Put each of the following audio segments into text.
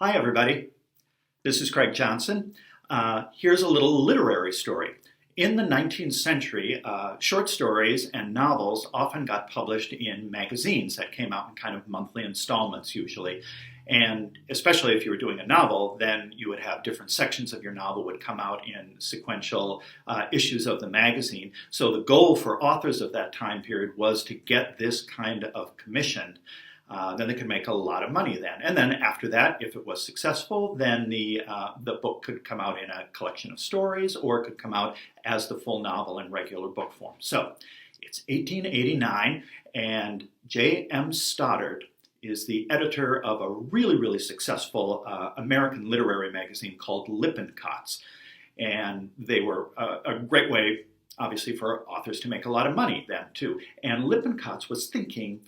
Hi, everybody. This is Craig Johnson. Here's a little literary story. In the 19th century, short stories and novels often got published in magazines that came out in kind of monthly installments usually. And especially if you were doing a novel, then you would have different sections of your novel would come out in sequential issues of the magazine. So the goal for authors of that time period was to get this kind of commissioned. Then they could make a lot of money then. And then after that, if it was successful, then the book could come out in a collection of stories or it could come out as the full novel in regular book form. So it's 1889 and J.M. Stoddard is the editor of a really, really successful American literary magazine called Lippincott's. And they were a great way, obviously, for authors to make a lot of money then too. And Lippincott's was thinking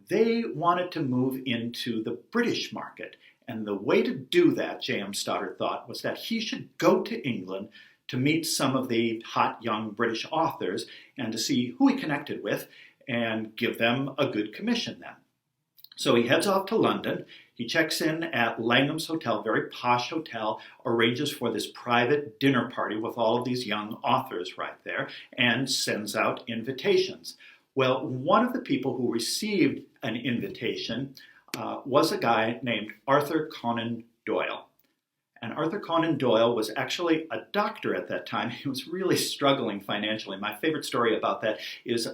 they wanted to move into the British market. And the way to do that, J.M. Stoddard thought, was that he should go to England to meet some of the hot young British authors and to see who he connected with and give them a good commission then. So he heads off to London. He checks in at Langham's Hotel, very posh hotel, arranges for this private dinner party with all of these young authors right there, and sends out invitations. Well, one of the people who received an invitation was a guy named Arthur Conan Doyle. And Arthur Conan Doyle was actually a doctor at that time. He was really struggling financially. My favorite story about that is,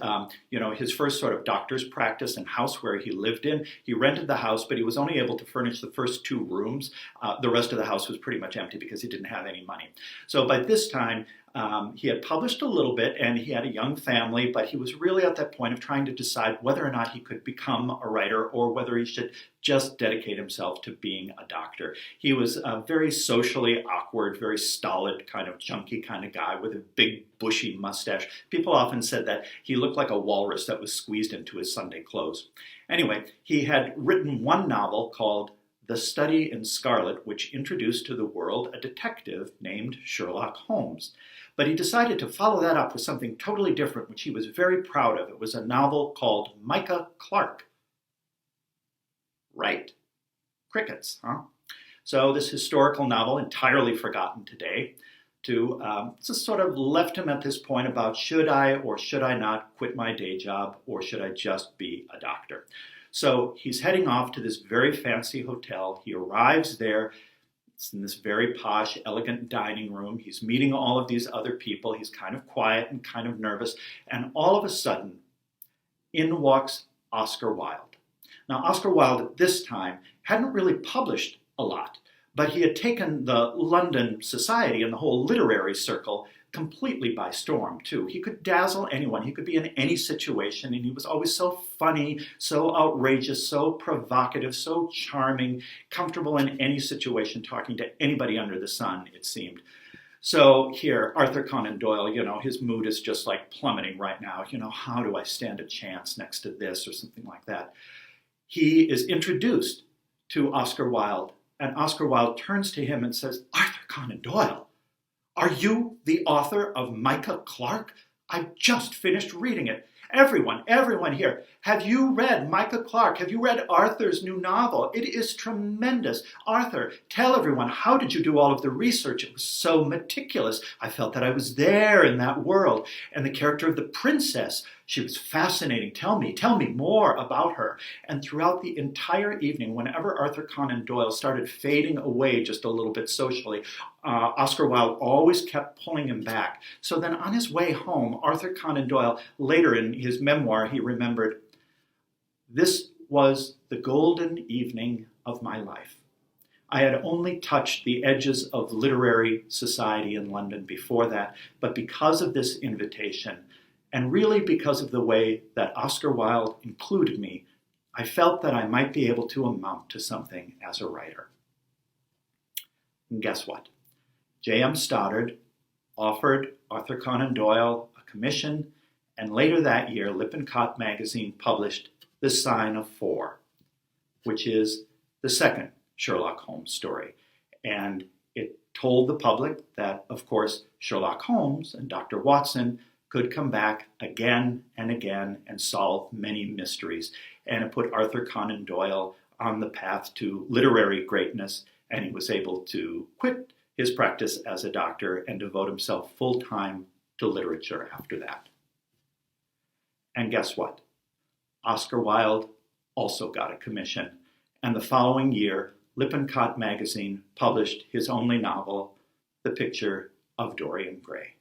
his first sort of doctor's practice and house where he lived in. He rented the house, but he was only able to furnish the first 2 rooms. The rest of the house was pretty much empty because he didn't have any money. So by this time, he had published a little bit and he had a young family, but he was really at that point of trying to decide whether or not he could become a writer or whether he should just dedicate himself to being a doctor. He was a very socially awkward, very stolid, kind of junky kind of guy with a big bushy mustache. People often said that he looked like a walrus that was squeezed into his Sunday clothes. Anyway, he had written one novel called The Study in Scarlet, which introduced to the world a detective named Sherlock Holmes. But he decided to follow that up with something totally different, which he was very proud of. It was a novel called Micah Clarke. Right. Crickets, huh? So this historical novel, entirely forgotten today, just sort of left him at this point about should I or should I not quit my day job or should I just be a doctor? So he's heading off to this very fancy hotel. He arrives there. It's in this very posh, elegant dining room. He's meeting all of these other people. He's kind of quiet and kind of nervous. And all of a sudden, in walks Oscar Wilde. Now, Oscar Wilde at this time hadn't really published a lot, but he had taken the London society and the whole literary circle completely by storm, too. He could dazzle anyone. He could be in any situation, and he was always so funny, so outrageous, so provocative, so charming, comfortable in any situation, talking to anybody under the sun, it seemed. So here, Arthur Conan Doyle, his mood is just like plummeting right now. How do I stand a chance next to this or something like that? He is introduced to Oscar Wilde, and Oscar Wilde turns to him and says, "Arthur Conan Doyle, are you the author of Micah Clarke? I've just finished reading it. Everyone here, have you read Micah Clarke? Have you read Arthur's new novel? It is tremendous. Arthur, tell everyone, how did you do all of the research? It was so meticulous. I felt that I was there in that world. And the character of the princess, she was fascinating. Tell me more about her." And throughout the entire evening, whenever Arthur Conan Doyle started fading away just a little bit socially, Oscar Wilde always kept pulling him back. So then on his way home, Arthur Conan Doyle, later in his memoir, he remembered, "This was the golden evening of my life. I had only touched the edges of literary society in London before that, but because of this invitation, and really because of the way that Oscar Wilde included me, I felt that I might be able to amount to something as a writer." And guess what? J.M. Stoddard offered Arthur Conan Doyle a commission, and later that year, Lippincott magazine published The Sign of Four, which is the second Sherlock Holmes story. And it told the public that, of course, Sherlock Holmes and Dr. Watson could come back again and again and solve many mysteries. And it put Arthur Conan Doyle on the path to literary greatness and he was able to quit his practice as a doctor and devote himself full-time to literature after that. And guess what? Oscar Wilde also got a commission, and the following year, Lippincott magazine published his only novel, The Picture of Dorian Gray.